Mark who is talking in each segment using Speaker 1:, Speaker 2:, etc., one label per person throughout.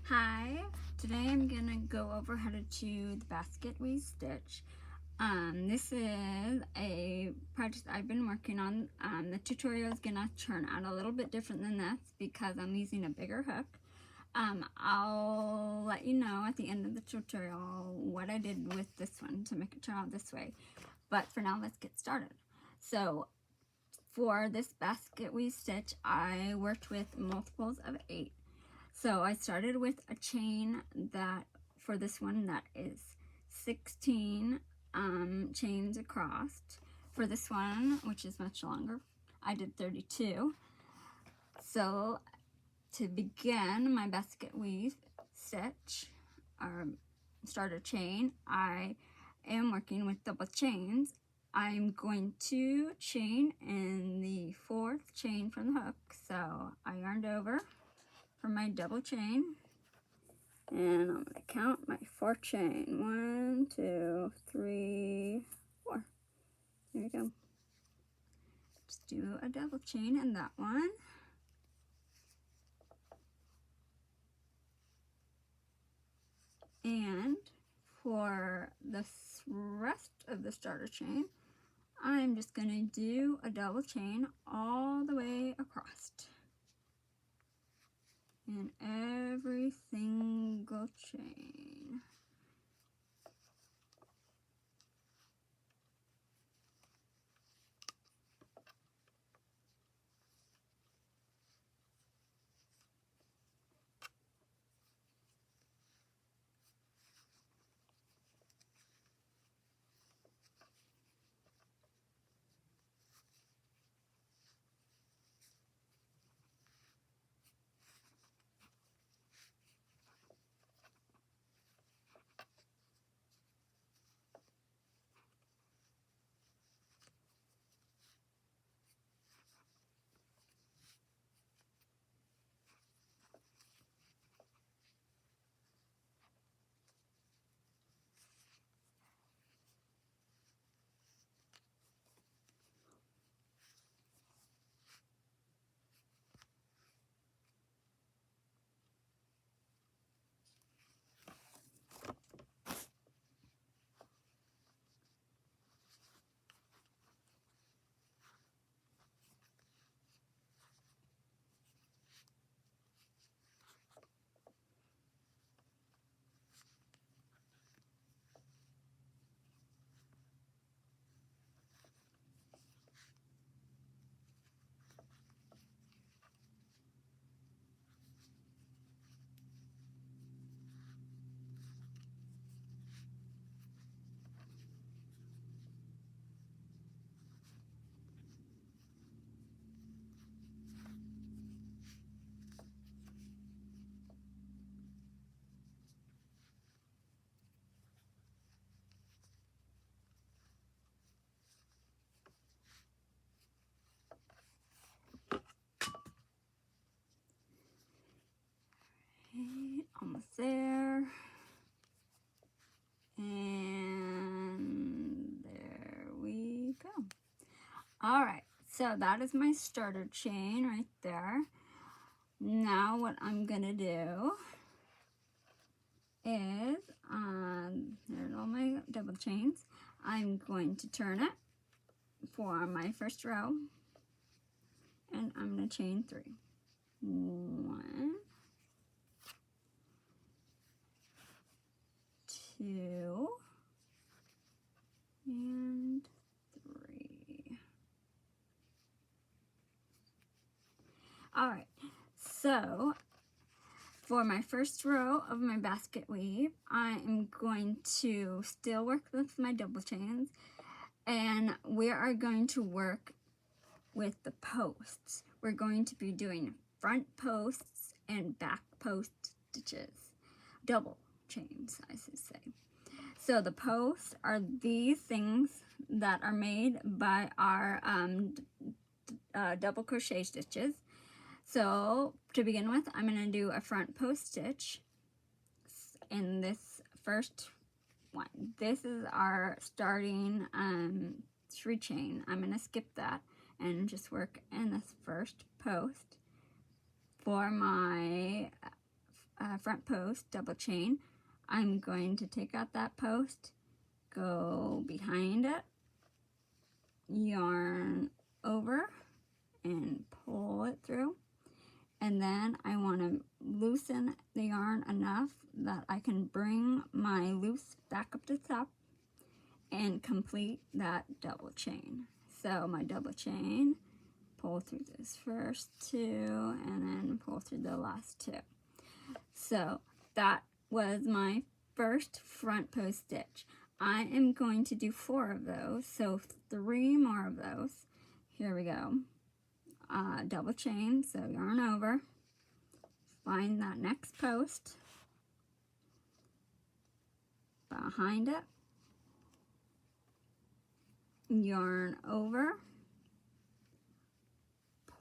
Speaker 1: Hi, today I'm gonna go over how to do the basket weave stitch. This is a project I've been working on. The tutorial is gonna turn out a little bit different than this because I'm using a bigger hook. I'll let you know at the end of the tutorial what I did with this one to make it turn out this way. But for now, let's get started. So for this basket weave stitch, I worked with multiples of 8. So I started with a chain that, for this one, that is 16 chains across. For this one, which is much longer, I did 32. So to begin my basket weave stitch, or starter chain, I am working with double chains. I'm going to chain in the 4th chain from the hook. So I yarned over for my double chain, and I'm going to count my 4 chain. 1, 2, 3, 4. There you go. Just do a double chain in that one. And for the rest of the starter chain, I'm just going to do a double chain all the way across in every single chain. Almost there. And there we go. Alright, so that is my starter chain right there. Now what I'm going to do is, there's all my double chains. I'm going to turn it for my first row. And I'm going to chain 3. 1, 2, and 3. Alright, so for my first row of my basket weave, I am going to still work with my double chains, and we are going to work with the posts. We're going to be doing front posts and back post stitches, double chains, I should say. So the posts are these things that are made by our double crochet stitches. So to begin with, I'm going to do a front post stitch in this first one. This is our starting 3 chain. I'm going to skip that and just work in this first post for my front post double chain, I'm going to take out that post, go behind it, yarn over and pull it through, and then I want to loosen the yarn enough that I can bring my loose back up to the top and complete that double chain. So my double chain, pull through this first two and then pull through the last two. So that was my first front post stitch. I am going to do 4 of those, so 3 more of those. Here we go. Double chain, so yarn over, find that next post, behind it, yarn over,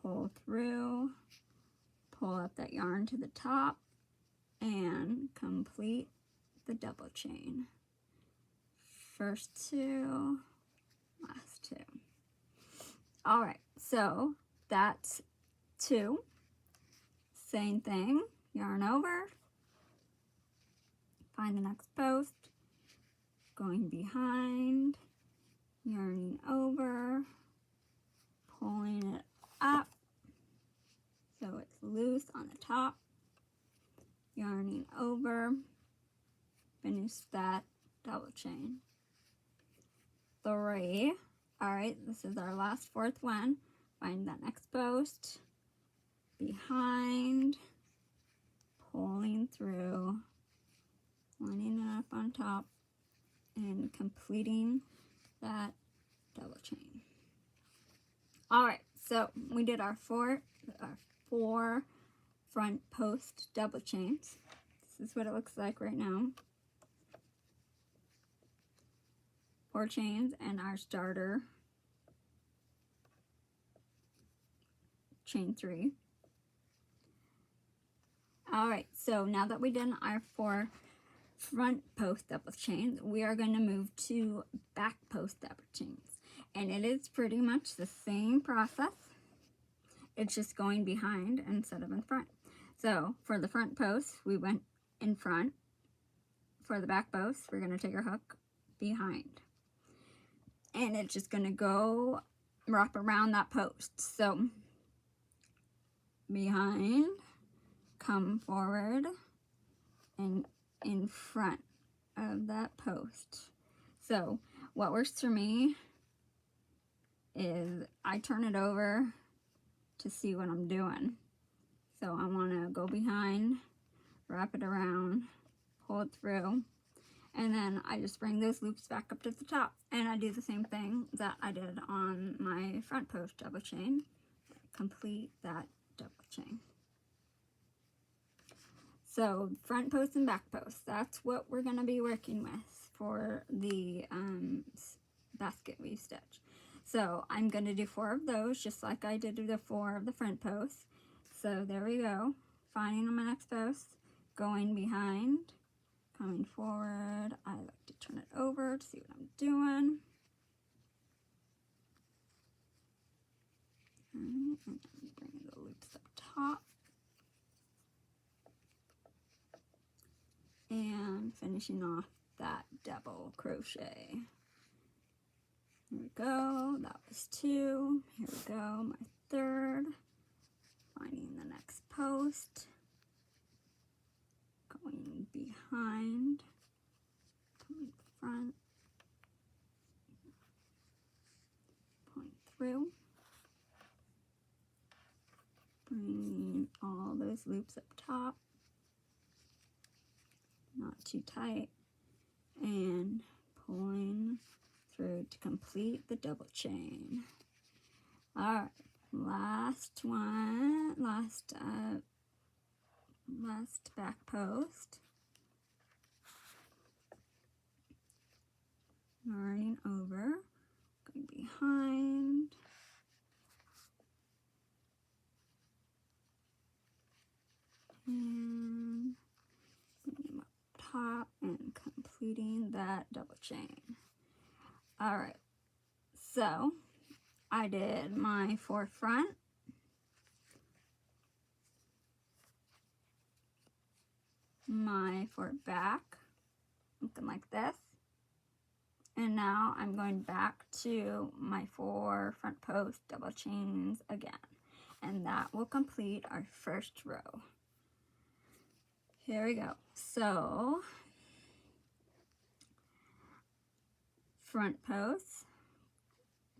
Speaker 1: pull through, pull up that yarn to the top, and complete the double chain. First 2, last 2. Alright, so that's 2. Same thing, yarn over, find the next post, going behind, yarning over, pulling it up so it's loose on the top, yarning over, finish that double chain. 3. Alright, this is our last 4th one. Find that next post, behind, pulling through, lining it up on top, and completing that double chain. Alright, so we did our 4 front post double chains. This is what it looks like right now. 4 chains and our starter chain 3. Alright, so now that we've done our 4 front post double chains, we are going to move to back post double chains. And it is pretty much the same process. It's just going behind instead of in front. So for the front post, we went in front. For the back post, we're going to take our hook behind. And it's just going to go wrap around that post. So behind, come forward, and in front of that post. So what works for me is I turn it over to see what I'm doing. So I want to go behind, wrap it around, pull it through, and then I just bring those loops back up to the top. And I do the same thing that I did on my front post double chain. Complete that double chain. So front post and back post, that's what we're going to be working with for the basket weave stitch. So I'm going to do 4 of those, just like I did the 4 of the front post. So there we go, finding my next post, going behind, coming forward. I like to turn it over to see what I'm doing. And then bring the loops up top. And finishing off that double crochet. Here we go, that was 2. Here we go, my 3rd. Finding the next post. Going behind. Coming front. Pulling through. Bringing all those loops up top. Not too tight. And pulling through to complete the double chain. Alright, last one, last back post. Yarning over, going behind, and bringing them up top and completing that double chain. Alright, so I did my 4 front, my forward back, looking like this. And now I'm going back to my 4 front post double chains again. And that will complete our first row. Here we go. So, front post,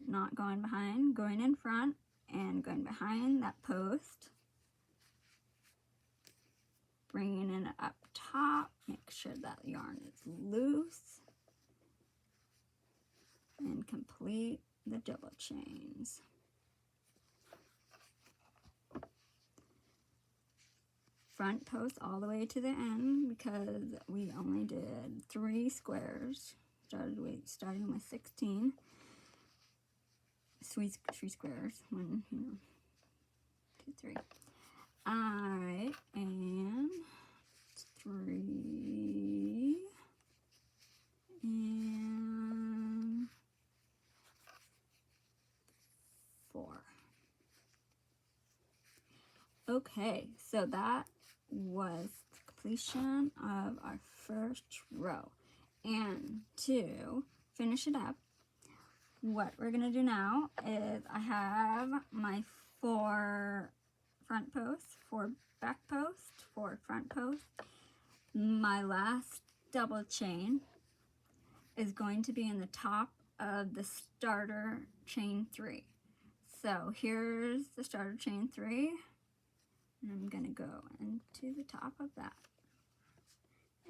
Speaker 1: not going behind, going in front, and going behind that post. Bringing it up top, make sure that yarn is loose. And complete the double chains. Front post all the way to the end because we only did 3 squares. Starting with 16. 3 squares. 1, 2, 3. Alright, and 3 and 4. Okay, so that was the completion of our first row. And to finish it up, what we're going to do now is I have my 4 front posts, 4 back posts, 4 front posts. My last double chain is going to be in the top of the starter chain 3. So here's the starter chain 3, and I'm going to go into the top of that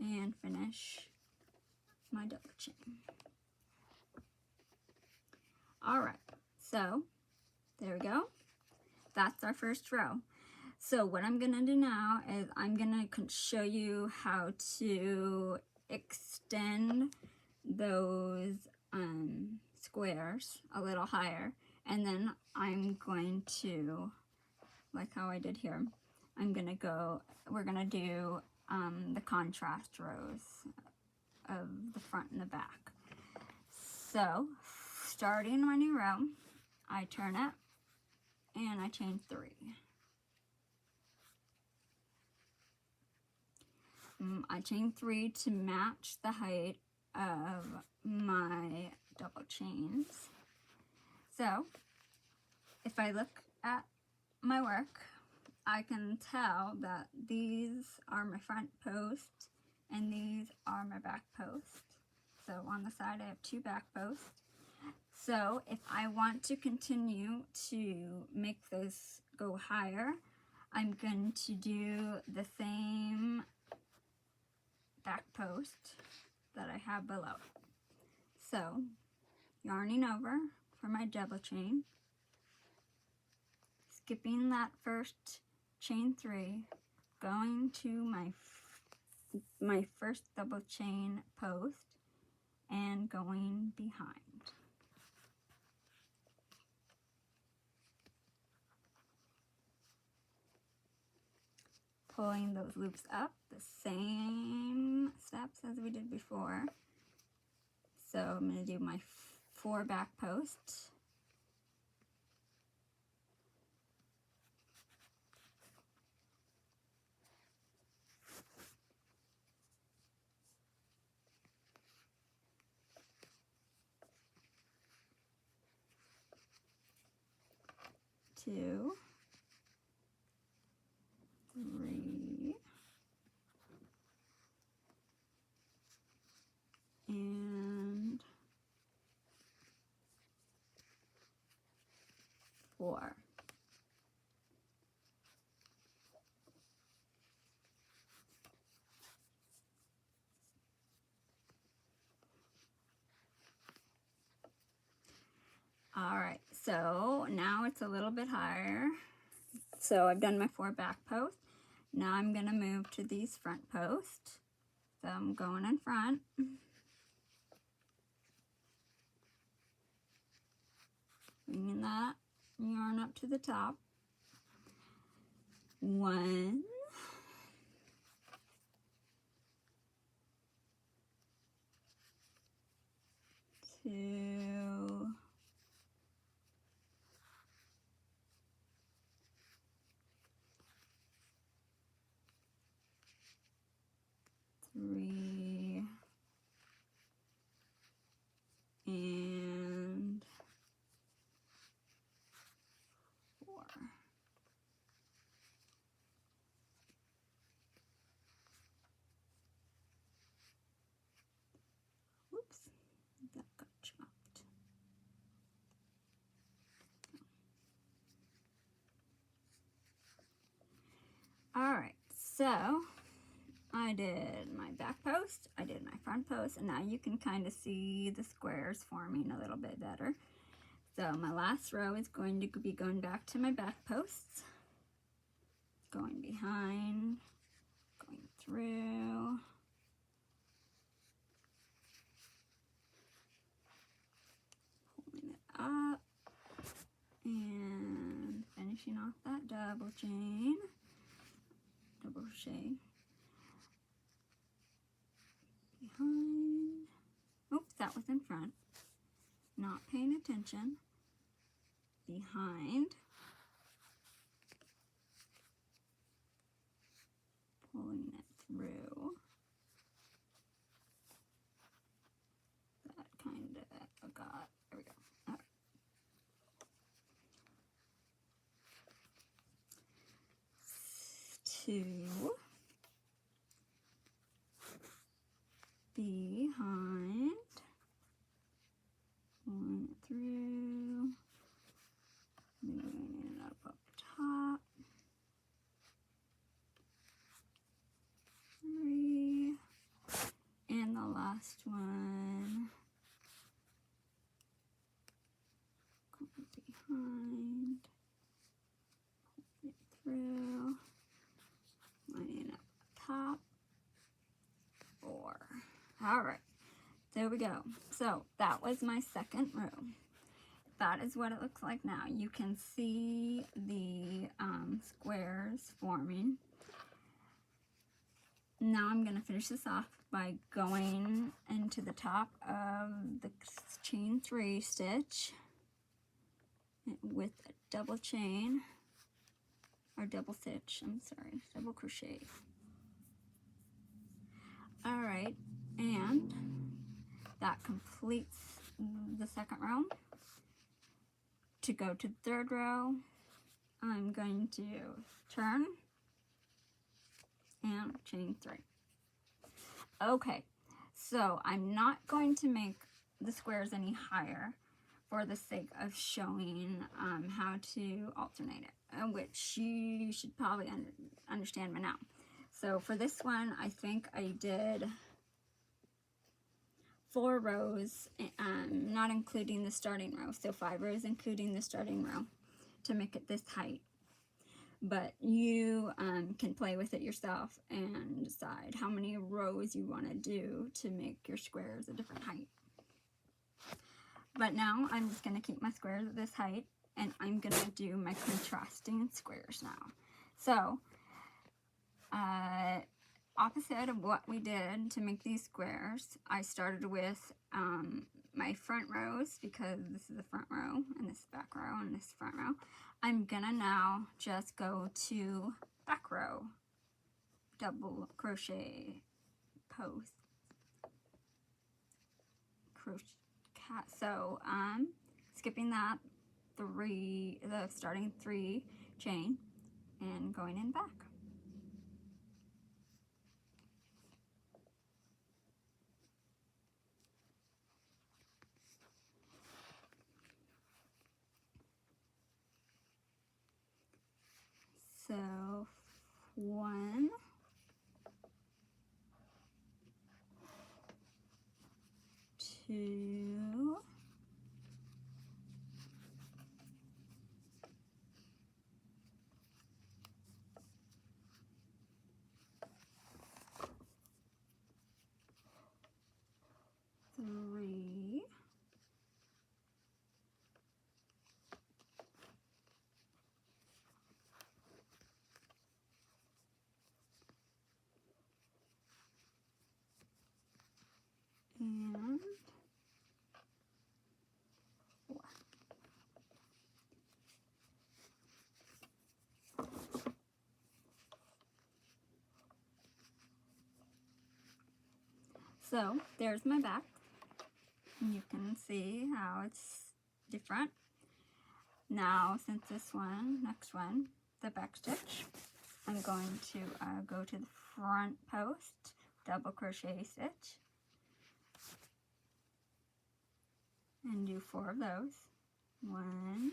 Speaker 1: and finish my double chain. Alright, so there we go. That's our first row. So what I'm going to do now is I'm going to show you how to extend those squares a little higher, and then I'm going to, like how I did here, we're going to do the contrast rows of the front and the back. So starting my new row, I turn it and I chain 3. I chain 3 to match the height of my double chains. So if I look at my work, I can tell that these are my front posts and these are my back posts. So on the side I have 2 back posts. So if I want to continue to make those go higher, I'm going to do the same back post that I have below. So yarning over for my double chain, skipping that first chain 3, going to my first double chain post and going behind. Pulling those loops up, the same steps as we did before. So I'm going to do my 4 back posts. Two, 3, and 4. Alright, so now it's a little bit higher. So I've done my 4 back posts. Now I'm going to move to these front posts. So I'm going in front. Bringing that yarn up to the top. 1, 2, 3, and 4. Whoops, that got chopped. Alright, so I did my back post, I did my front post, and now you can kind of see the squares forming a little bit better. So my last row is going to be going back to my back posts, going behind, going through, pulling it up, and finishing off that double crochet behind. Oops, that was in front, not paying attention. Behind, pulling it through. That kind of got, there we go. All right. 2, behind, pulling it through, moving it up top, 3, and the last one, going behind, pulling it through, lining up top, 4. All right, there we go. So that was my second row. That is what it looks like now. You can see the squares forming. Now I'm going to finish this off by going into the top of the chain 3 stitch with a double chain, or double stitch, I'm sorry, double crochet. Alright, and that completes the second row. To go to the third row, I'm going to turn and chain 3. Okay, so I'm not going to make the squares any higher for the sake of showing how to alternate it, which you should probably understand by now. So for this one, I think I did 4 rows, not including the starting row, so 5 rows including the starting row to make it this height. But you can play with it yourself and decide how many rows you want to do to make your squares a different height. But now I'm just going to keep my squares at this height, and I'm going to do my contrasting squares now. So, opposite of what we did to make these squares, I started with my front rows, because this is the front row, and this back row, and this front row. I'm gonna now just go to back row, double crochet post, crochet, so skipping that the starting 3 chain and going in back. So 1, 2, 3, and So there's my back. You can see how it's different. Now, since next one, the back stitch, I'm going to go to the front post, double crochet stitch, and do 4 of those. 1,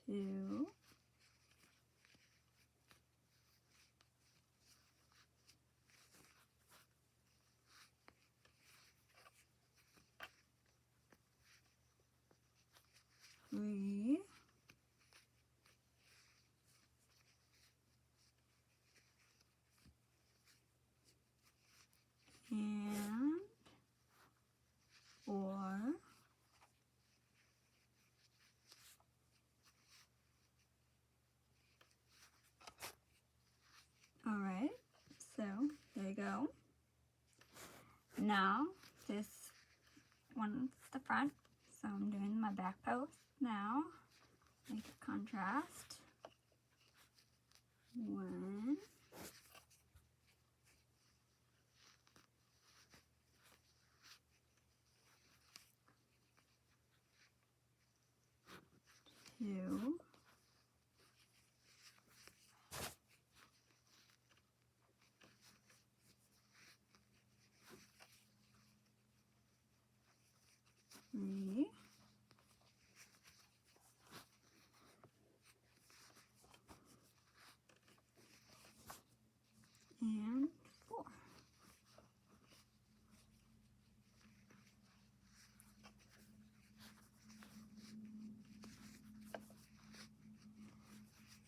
Speaker 1: 2, 3, and 4. Alright, so there you go. Now, this one's the front, so I'm doing my back post now. Make it contrast. 1, 2, 3, and 4.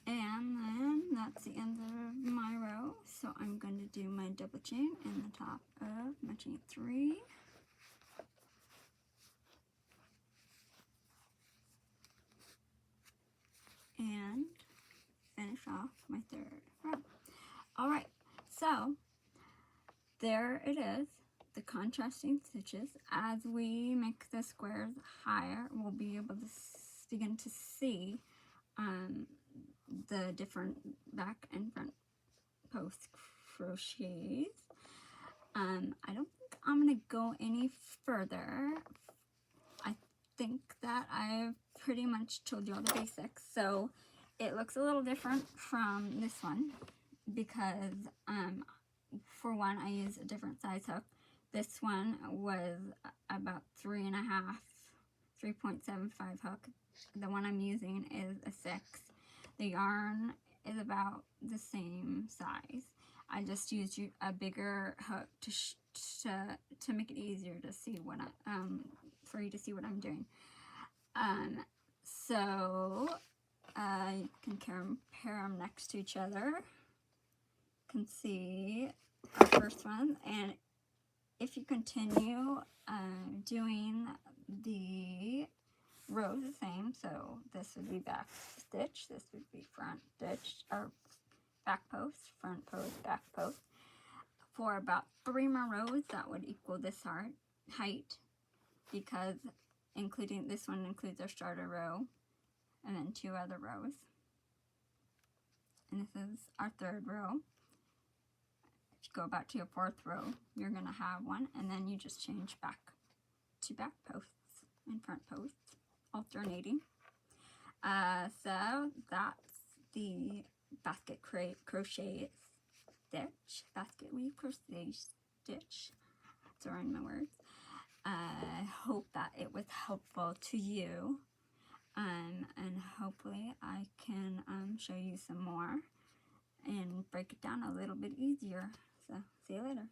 Speaker 1: And then that's the end of my row. So I'm going to do my double chain in the top of my chain 3. And finish off my 3rd row. Alright, so there it is, the contrasting stitches. As we make the squares higher, we'll be able to begin to see the different back and front post crochets. I don't think I'm going to go any further. I think that I've pretty much told you all the basics. So it looks a little different from this one because for one, I use a different size hook. This one was about 3.75 hook. The one I'm using is a 6. The yarn is about the same size. I just used a bigger hook to make it easier to see what for you to see what I'm doing. So you can compare them next to each other. You can see our first one, and if you continue doing the rows the same, so this would be back stitch, this would be front stitch, or back post, front post, back post. For about 3 more rows, that would equal this height, because including this one includes our starter row, and then 2 other rows. And this is our 3rd row. If you go back to your 4th row, you're going to have one, and then you just change back to back posts and front posts, alternating. So that's the basket crochet stitch, basket weave crochet stitch. Sorry, my words. I hope that it was helpful to you, and hopefully I can show you some more and break it down a little bit easier. So see you later.